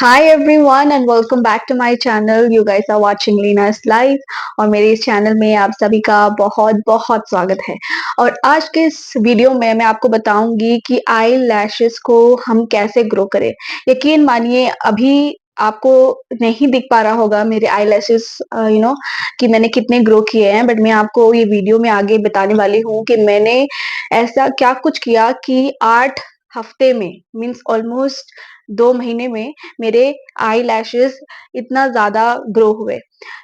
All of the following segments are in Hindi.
Hi everyone and welcome back to my channel. You guys are watching Lina's life और मेरे इस चैनल में आप सभी का बहुत बहुत स्वागत है। और आज के इस वीडियो में मैं आपको बताऊंगी कि आई लैशेस को हम कैसे ग्रो करें। यकीन मानिए अभी आपको नहीं दिख पा रहा होगा मेरे आई लैशेस कि मैंने कितने ग्रो किए हैं, बट मैं आपको ये वीडियो में आगे बताने वाली हूँ कि मैंने ऐसा क्या कुछ किया कि 8 हफ्ते में मीन्स ऑलमोस्ट 2 महीने में मेरे आई लैशेस इतना ज्यादा ग्रो हुए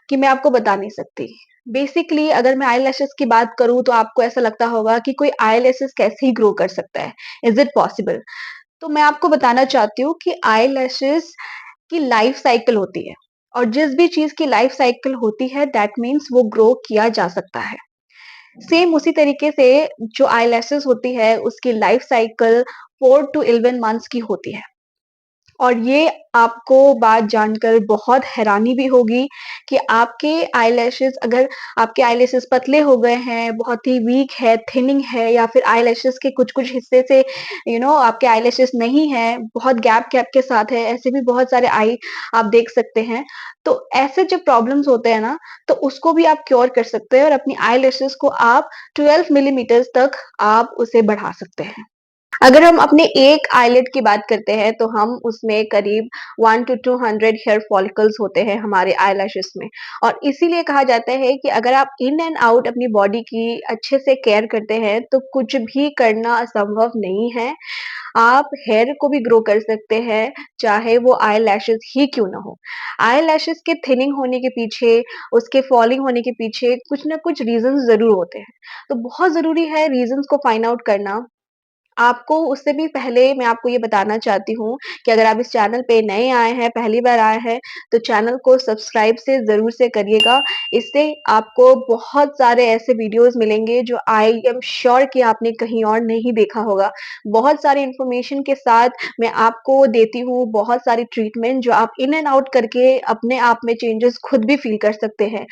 कि मैं आपको बता नहीं सकती। बेसिकली अगर मैं आई लैशेस की बात करूं तो आपको ऐसा लगता होगा कि कोई आई लैशेस कैसे ही ग्रो कर सकता है, इज इट पॉसिबल? तो मैं आपको बताना चाहती हूँ कि आई लैशेस की लाइफ साइकिल होती है, और जिस भी चीज की लाइफ साइकिल होती है दैट मीन्स वो ग्रो किया जा सकता है। सेम उसी तरीके से जो आई लैशेस होती है उसकी लाइफ साइकिल 4 to 11 मंथ्स की होती है। और ये आपको बात जानकर बहुत हैरानी भी होगी कि आपके आईलैशेस, अगर आपके आईलैशेस पतले हो गए हैं, बहुत ही वीक है, थिनिंग है, या फिर आईलैशेस के कुछ-कुछ हिस्से से आपके आईलैशेस नहीं है, बहुत गैप-गैप के साथ है, ऐसे भी बहुत सारे आई आप देख सकते हैं। तो ऐसे जब प्रॉब्लम्स होते हैं ना, तो उसको भी आप क्योर कर सकते हैं और अपनी आईलैशेस को आप 12 मिलीमीटर्स तक आप उसे बढ़ा सकते हैं। अगर हम अपने एक आईलिड की बात करते हैं तो हम उसमें करीब 1 to 200 हेयर फॉलिकल्स होते हैं हमारे आईलैशेस में। और इसीलिए कहा जाता है कि अगर आप इन एंड आउट अपनी बॉडी की अच्छे से केयर करते हैं तो कुछ भी करना असंभव नहीं है। आप हेयर को भी ग्रो कर सकते हैं, चाहे वो आईलैशेस ही क्यों ना हो। आईलैशेस के थिनिंग होने के पीछे, उसके फॉलिंग होने के पीछे कुछ ना कुछ रीजंस जरूर होते हैं। तो बहुत जरूरी है रीजंस को फाइंड आउट करना। आपको उससे भी पहले मैं आपको ये बताना चाहती हूँ कि अगर आप इस चैनल पे नए आए हैं, पहली बार आए हैं, तो चैनल को सब्सक्राइब से ज़रूर से करिएगा। इससे आपको बहुत सारे ऐसे वीडियोज़ मिलेंगे जो आई एम श्योर कि आपने कहीं और नहीं देखा होगा। बहुत सारी इन्फॉर्मेशन के साथ मैं आपको देती हूँ बहुत सारी ट्रीटमेंट जो आप इन एंड आउट करके अपने आप में चेंजेस खुद भी फील कर सकते हैं।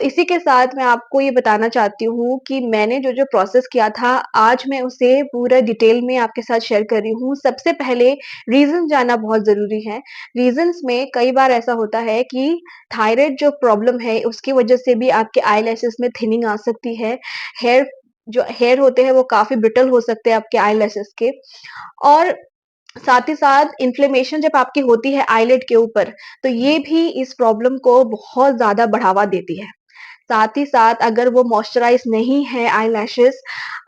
इसी के साथ मैं आपको ये बताना चाहती हूँ कि मैंने जो-जो प्रोसेस किया था, आज मैं उसे पूरा डिटेल में आपके साथ शेयर कर रही हूँ। सबसे पहले रीज़न जानना बहुत ज़रूरी है। रीज़न्स में कई बार ऐसा होता है कि थायराइड जो प्रॉब्लम है, उसकी वजह से भी आपके आईलैशेज़ में थिनिंग आ सकती है। हेयर जो हेयर होते हैं, वो काफ़ी ब्रिटल हो सकते हैं आपके आईलैशेज़ के। और साथ ही साथ इन्फ्लेमेशन जब आपकी होती है आईलिड के ऊपर, तो ये भी इस प्रॉब्लम को बहुत ज़्यादा बढ़ावा देती है। साथ ही साथ अगर वो मॉइस्चराइज़ नहीं है आईलैशेज़,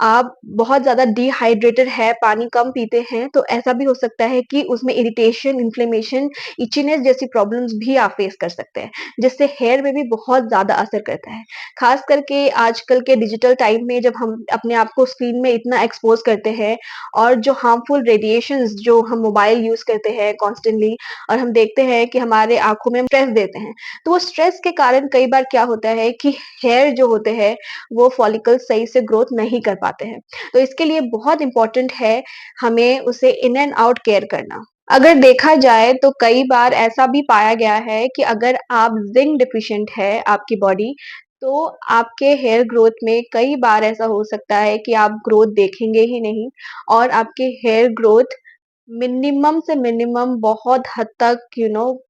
आप बहुत ज़्यादा डिहाइड्रेटेड है, पानी कम पीते हैं, तो ऐसा भी हो सकता है कि उसमें इरिटेशन, इन्फ्लेमेशन, इचीनेस जैसी प्रॉब्लम्स भी आप फेस कर सकते हैं, जिससे हेयर में भी बहुत ज़्यादा असर करता है। ख़ास करके आजकल के डिजिटल टाइम में जब हम अपने आप को स्क्रीन में इतना एक्सपोज़ करते हैं, और जो हार्मफुल रेडिएशंस जो हम मोबाइल यूज़ करते हैं कॉन्स्टेंटली, और हम देखते हैं कि हमारे आँखों में स्ट्रेस देते हैं। तो वो स्ट्रेस के कारण कई बार क्या होता है कि हेयर जो होते हैं वो फॉलिकल्स सही से ग्रोथ नहीं कर पाते हैं। तो इसके लिए बहुत इम्पोर्टेंट है हमें उसे इन एंड आउट केयर करना। अगर देखा जाए तो कई बार ऐसा भी पाया गया है कि अगर आप जिंक डिफिशिएंट है आपकी बॉडी, तो आपके हेयर ग्रोथ में कई बार ऐसा हो सकता है कि आप ग्रोथ देखेंगे ही नहीं, और आपके हेयर ग्रोथ मिनिमम से मिनिमम बहुत हद तक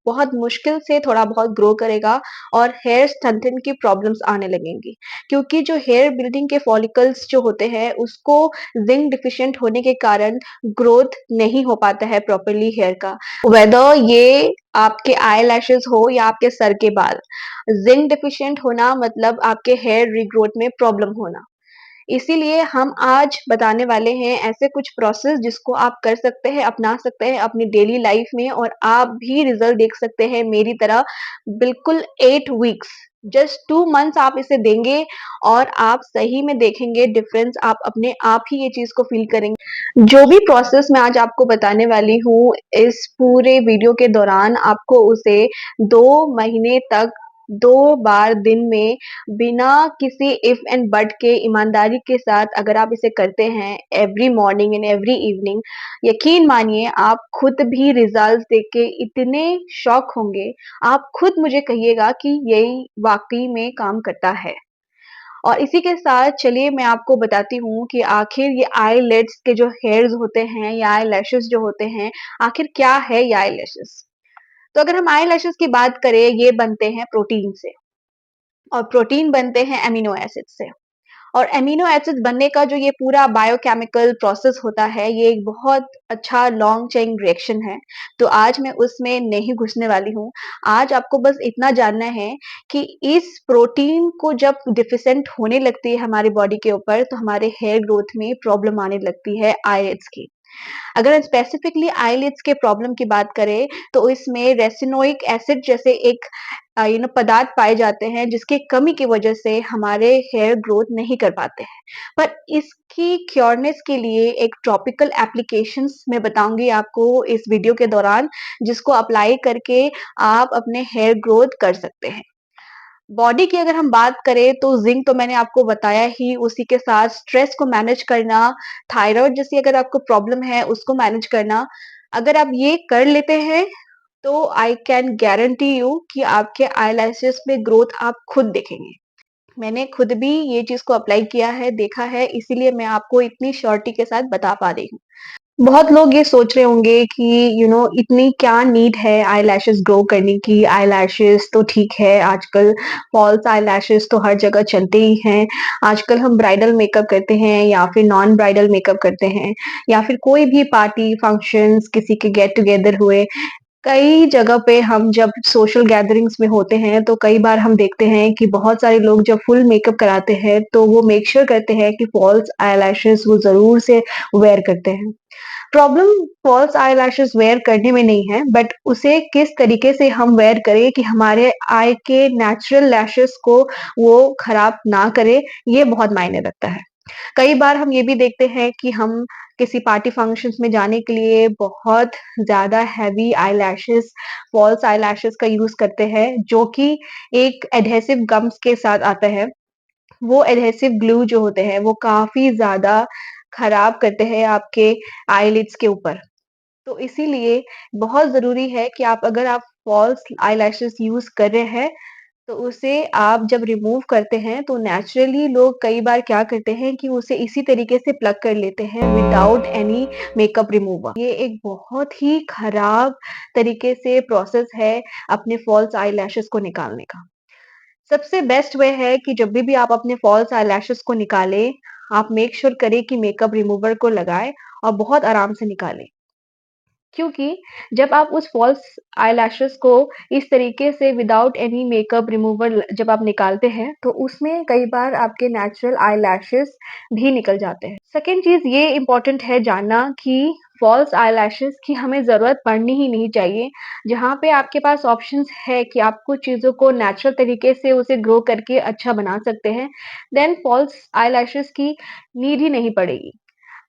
बहुत मुश्किल से थोड़ा बहुत ग्रो करेगा, और हेयर स्टंटिंग की प्रॉब्लम्स आने लगेंगी। क्योंकि जो हेयर बिल्डिंग के फॉलिकल्स जो होते हैं उसको जिंक डिफिशिएंट होने के कारण ग्रोथ नहीं हो पाता है प्रॉपर्ली हेयर का। वेदर ये आपके आई लैशेज हो या आपके सर के बाल, जिंक डिफिशिएंट होना मतलब आपके हेयर रीग्रोथ में प्रॉब्लम होना। इसीलिए हम आज बताने वाले हैं ऐसे कुछ प्रोसेस जिसको आप कर सकते हैं, अपना सकते हैं अपनी डेली लाइफ में, और आप भी रिजल्ट देख सकते हैं मेरी तरह। बिल्कुल 8 वीक्स, जस्ट 2 मंथ्स आप इसे देंगे और आप सही में देखेंगे डिफरेंस, आप अपने आप ही ये चीज़ को फ़ील करेंगे। जो भी प्रोसेस मैं आज आपको बताने वाली हूँ, इस पूरे वीडियो के दौरान आपको उसे 2 महीने तक 2 बार दिन में, बिना किसी इफ एंड बट के, ईमानदारी के साथ अगर आप इसे करते हैं every morning and every evening, यकीन मानिए आप खुद भी रिजल्ट्स देख के इतने शॉक होंगे। आप खुद मुझे कहिएगा कि यही वाकई में काम करता है। और इसी के साथ चलिए मैं आपको बताती हूँ कि आखिर ये आईलिड्स के जो हेयर्स होते हैं या आई लैशेस जो होते हैं, आखिर क्या है ये आई लैशेस। तो अगर हम आई की बात करें, ये बनते हैं प्रोटीन से और प्रोटीन बनते हैं एमिनो एसिड से। और एमिनो एसिड्स बनने का जो ये पूरा बायोकेमिकल प्रोसेस होता है, ये एक बहुत अच्छा लॉन्ग चेन रिएक्शन है। तो आज मैं उसमें नहीं घुसने वाली हूँ। आज आपको बस इतना जानना है कि इस प्रोटीन को जब डिफिशिएंट होने लगती है हमारी बॉडी के ऊपर, तो हमारे हेयर ग्रोथ में प्रॉब्लम आने लगती है आईलिड्स की। अगर स्पेसिफिकली आईलिड्स के प्रॉब्लम की बात करें, तो इसमें रेसिनोइक एसिड जैसे एक पदार्थ पाए जाते हैं, जिसकी कमी की वजह से हमारे हेयर ग्रोथ नहीं कर पाते हैं। पर इसकी क्योरनेस के लिए एक टॉपिकल एप्लीकेशंस मैं बताऊंगी आपको इस वीडियो के दौरान, जिसको अप्लाई करके आप अपने हेयर ग्रोथ कर सकते हैं। बॉडी की अगर हम बात करें, तो जिंक तो मैंने आपको बताया ही, उसी के साथ स्ट्रेस को मैनेज करना, थायराइड जैसी अगर आपको प्रॉब्लम है उसको मैनेज करना। अगर आप ये कर लेते हैं, तो आई कैन गारंटी यू कि आपके आईलैशेस में ग्रोथ आप खुद देखेंगे। मैंने खुद भी ये चीज को अप्लाई किया है, देखा है, इसीलिए मैं आपको इतनी श्योरिटी के साथ बता पा रही हूँ। बहुत लोग ये सोच रहे होंगे कि इतनी क्या नीड है आईलैशेस ग्रो करने की। आईलैशेस तो ठीक है, आजकल फॉल्स आईलैशेस तो हर जगह चलते ही हैं। आजकल हम ब्राइडल मेकअप करते हैं या फिर नॉन ब्राइडल मेकअप करते हैं, या फिर कोई भी पार्टी फंक्शंस, किसी के गेट टुगेदर हुए, कई जगह पे हम जब सोशल गैदरिंग्स में होते हैं, तो कई बार हम देखते हैं कि बहुत सारे लोग जब फुल मेकअप कराते हैं, तो वो मेक श्योर करते हैं कि फॉल्स आईलैशेस वो ज़रूर से वेयर करते हैं। प्रॉब्लम फॉल्स आईलैशेस वेयर करने में नहीं है, बट उसे किस तरीके से हम वेयर करें कि हमारे आई के नेचुरल लैशेस को वो खराब ना करे, ये बहुत मायने रखता है। कई बार हम ये भी देखते हैं कि हम किसी पार्टी फंक्शंस में जाने के लिए बहुत ज़्यादा हेवी आईलैशेस, फॉल्स आईलैशेस का यूज़ करते हैं, जो कि एक एडहेसिव गम्स के साथ आता है। वो एडहेसिव ग्लू जो होते हैं, वो काफ़ी ज़्यादा खराब करते हैं आपके आईलिड्स के ऊपर। तो इसीलिए बहुत ज़रूरी है कि अगर आप फॉल्स आईलैशेस यूज़ कर रहे हैं, तो उसे आप जब रिमूव करते हैं, तो नेचुरली लोग कई बार क्या करते हैं कि उसे इसी तरीके से प्लग कर लेते हैं विदाउट एनी मेकअप रिमूवर। ये एक बहुत ही खराब तरीके से प्रोसेस है अपने फॉल्स आईलैशेस को निकालने का। सबसे बेस्ट वे है कि जब भी आप अपने फॉल्स आईलैशेस को निकालें, आप मेक श्योर करें कि मेकअप रिमूवर को लगाएँ और बहुत आराम से निकालें। क्योंकि जब आप उस फॉल्स आईलैशेस को इस तरीके से विदाउट एनी मेकअप रिमूवर जब आप निकालते हैं, तो उसमें कई बार आपके नेचुरल आईलैशेस भी निकल जाते हैं। सेकंड चीज़ ये इम्पोर्टेंट है जानना कि फॉल्स आईलैशेस की हमें ज़रूरत पड़नी ही नहीं चाहिए। जहाँ पे आपके पास ऑप्शंस है कि आप कुछ चीज़ों को नेचुरल तरीके से उसे ग्रो करके अच्छा बना सकते हैं, देन फॉल्स आईलैशेस की नीड ही नहीं पड़ेगी।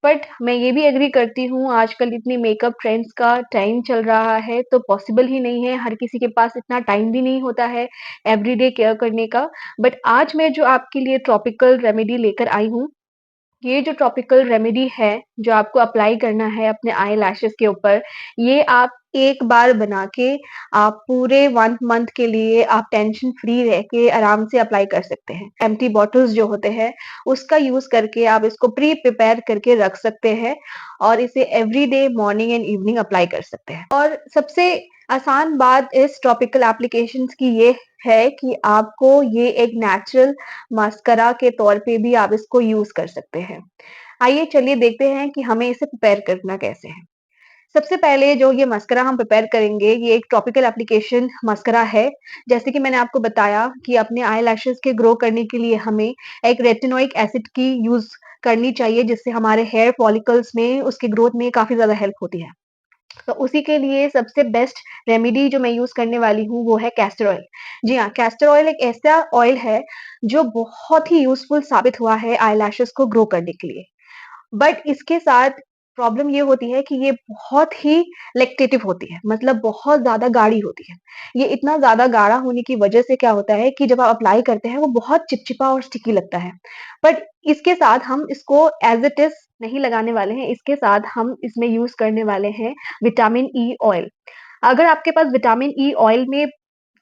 बट मैं ये भी एग्री करती हूँ, आजकल इतनी मेकअप ट्रेंड्स का टाइम चल रहा है, तो पॉसिबल ही नहीं है, हर किसी के पास इतना टाइम भी नहीं होता है एवरीडे केयर करने का। बट आज मैं जो आपके लिए ट्रॉपिकल रेमेडी लेकर आई हूँ, ये जो टॉपिकल रेमेडी है, जो आपको अप्लाई करना है अपने आई लैशेज़ के ऊपर, ये आप एक बार बना के आप पूरे 1 मंथ के लिए आप टेंशन फ्री रह के आराम से अप्लाई कर सकते हैं। एम्प्टी बॉटल्स जो होते हैं, उसका यूज़ करके आप इसको प्रिपेयर करके रख सकते हैं और इसे everyday morning and evening apply कर सकते हैं। और सबसे आसान बात इस टॉपिकल एप्लीकेशंस की ये है कि आपको ये एक नेचुरल मस्करा के तौर पे भी आप इसको यूज़ कर सकते हैं। आइए चलिए देखते हैं कि हमें इसे प्रिपेयर करना कैसे है। सबसे पहले जो ये मस्करा हम प्रिपेयर करेंगे, ये एक टॉपिकल एप्लीकेशन मस्करा है। जैसे कि मैंने आपको बताया कि अपने आईलैशेज़ के ग्रो करने के लिए हमें एक रेटिनोइक एसिड की यूज़ करनी चाहिए, जिससे हमारे हेयर फॉलिकल्स में उसकी ग्रोथ में काफ़ी ज़्यादा हेल्प होती है। तो उसी के लिए सबसे बेस्ट रेमेडी जो मैं यूज़ करने वाली हूँ, वो है कैस्टर ऑयल। जी हाँ, कैस्टर ऑयल एक ऐसा ऑयल है, जो बहुत ही यूज़फुल साबित हुआ है आईलैशेज़ को ग्रो करने के लिए। बट इसके साथ प्रॉब्लम ये होती है कि ये बहुत ही लैक्टेटिव होती है, मतलब बहुत ज़्यादा गाढ़ी होती है। ये इतना ज़्यादा गाढ़ा होने की वजह से क्या होता है कि जब आप अप्लाई करते हैं, वो बहुत चिपचिपा और स्टिकी लगता है। बट इसके साथ हम इसको एज़ इट इज़ नहीं लगाने वाले हैं, इसके साथ हम इसमें यूज़ करने वाले हैं विटामिन ई ऑयल। अगर आपके पास विटामिन ई ऑयल में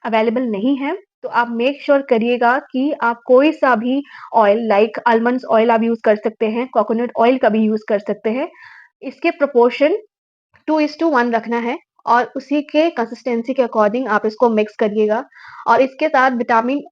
अवेलेबल नहीं है, तो आप मेक श्योर करिएगा कि आप कोई-सा भी ऑयल लाइक आलमंड्स ऑयल आप यूज़ कर सकते हैं, कोकोनट ऑयल का भी यूज़ कर सकते हैं। इसके प्रोपोर्शन 2:1 रखना है और उसी के कंसिस्टेंसी के अकॉर्डिंग आप इसको मिक्स करिएगा और इसके साथ विटामिन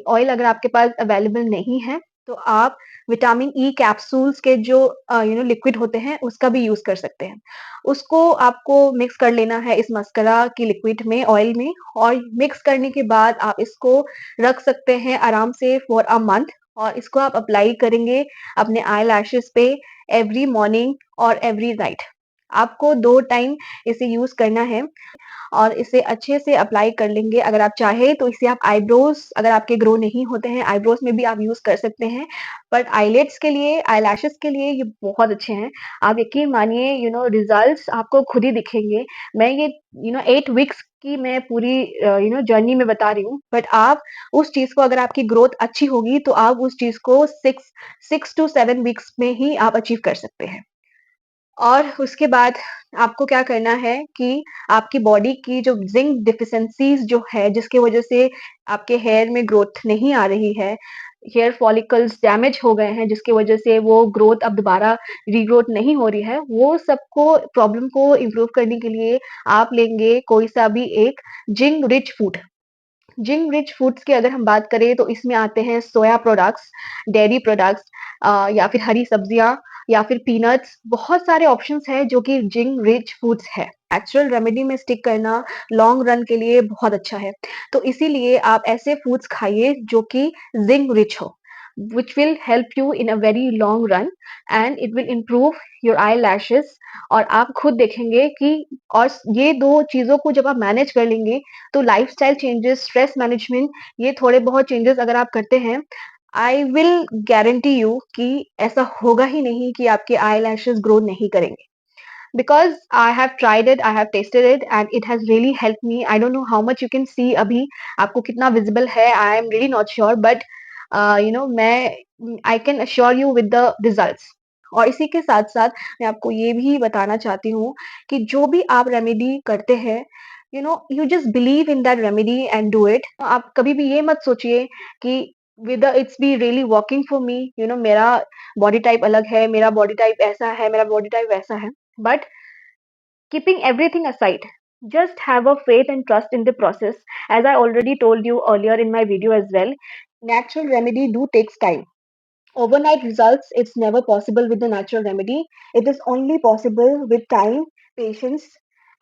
ऑयल अगर आपके पास अवेलेबल नहीं है, तो आप विटामिन ई कैप्सूल्स के जो लिक्विड होते हैं, उसका भी यूज़ कर सकते हैं। उसको आपको मिक्स कर लेना है इस मस्कारा की लिक्विड में, ऑयल में और मिक्स करने के बाद आप इसको रख सकते हैं आराम से फॉर अ मंथ और इसको आप अप्लाई करेंगे अपने आई लैशेज़ पे एवरी मॉर्निंग और एवरी नाइट। आपको 2 टाइम इसे यूज़ करना है और इसे अच्छे से अप्लाई कर लेंगे। अगर आप चाहें तो इसे आप आईब्रोज़ अगर आपके ग्रो नहीं होते हैं, आईब्रोज़ में भी आप यूज़ कर सकते हैं। बट आईलिड्स के लिए, आईलैशेज़ के लिए ये बहुत अच्छे हैं। आप यकीन मानिए रिज़ल्ट्स आपको खुद ही दिखेंगे। मैं ये 8 वीक्स की मैं पूरी जर्नी में बता रही हूँ। बट आप उस चीज़ को अगर आपकी ग्रोथ अच्छी होगी तो आप उस चीज़ को 6 टू 7 वीक्स में ही आप अचीव कर सकते हैं। और उसके बाद आपको क्या करना है कि आपकी बॉडी की जो ज़िंक डेफिशिएंसीज़ जो है, जिसकी वज़ह से आपके हेयर में ग्रोथ नहीं आ रही है, हेयर फॉलिकल्स डैमेज हो गए हैं, जिसकी वज़ह से वो ग्रोथ अब दोबारा रीग्रोथ नहीं हो रही है, वो सबको प्रॉब्लम को इम्प्रूव करने के लिए आप लेंगे कोई-सा भी एक zinc rich food. Zinc rich foods की अगर हम बात करें तो इसमें आते हैं सोया प्रोडक्ट्स, डेयरी प्रोडक्ट्स या फिर हरी सब्जियाँ या फिर पीनट्स बहुत सारे ऑप्शंस हैं जो कि जिंक रिच फूड्स है। नेचुरल रेमेडी में स्टिक करना लॉन्ग रन के लिए बहुत अच्छा है। तो इसीलिए आप ऐसे फूड्स खाइए जो कि जिंक रिच हो, which will help you in a very long run and it will improve your eyelashes और आप खुद देखेंगे कि और ये 2 चीज़ों को जब आप मैनेज कर लेंगे तो लाइफस्टाइल चेंजेस, स्ट्रेस मैनेजमेंट ये थोड़े बहुत चेंजेस अगर आप करते हैं, आई विल गारंटी यू कि ऐसा होगा ही नहीं कि आपके आईलैशेस ग्रो नहीं करेंगे। Because I have tried it, I have tasted it and it has really helped me. I don't know how much you can see अभी आपको कितना visible है, I am really not sure but मैं I can assure you with the results. और इसी के साथ-साथ मैं आपको ये भी बताना चाहती हूँ कि जो भी आप रेमेडी करते हैं, you just believe in that remedy and do it. आप कभी भी ये मत सोचिए कि whether it's be really working for me, मेरा बॉडी टाइप अलग है, मेरा बॉडी टाइप ऐसा है, मेरा बॉडी टाइप वैसा है। But keeping everything aside, just have a faith and trust in the process. As I already told you earlier in my video as well, natural remedy do takes time. Overnight results, it's never possible with the natural remedy. It is only possible with time, patience,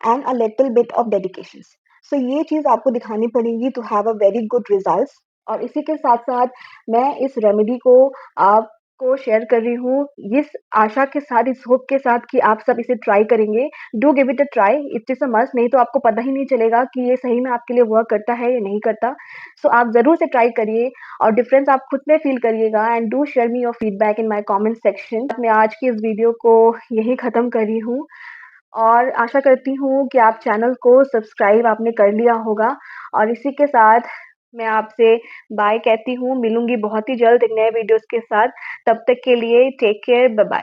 and a little bit of dedications. So ये चीज़ आपको दिखानी पड़ेगी to have a very good results. और इसी के साथ-साथ मैं इस रेमेडी को आपको शेयर कर रही हूँ, इस आशा के साथ, इस होप के साथ कि आप सब इसे ट्राई करेंगे। Do give it a try, it is a must नहीं तो आपको पता ही नहीं चलेगा कि ये सही में आपके लिए वर्क करता है या नहीं करता। सो आप ज़रूर से ट्राई करिए और डिफरेंस आप खुद में फ़ील करिएगा and do share me your feedback in my comment section. मैं आज की इस वीडियो को यहीं ख़त्म कर रही हूँ और आशा करती हूँ कि आप चैनल को सब्सक्राइब आपने कर लिया होगा और इसी के साथ मैं आपसे बाय कहती हूँ। मिलूँगी बहुत ही जल्द एक नए वीडियोज़ के साथ। तब तक के लिए टेक केयर, बाय बाय।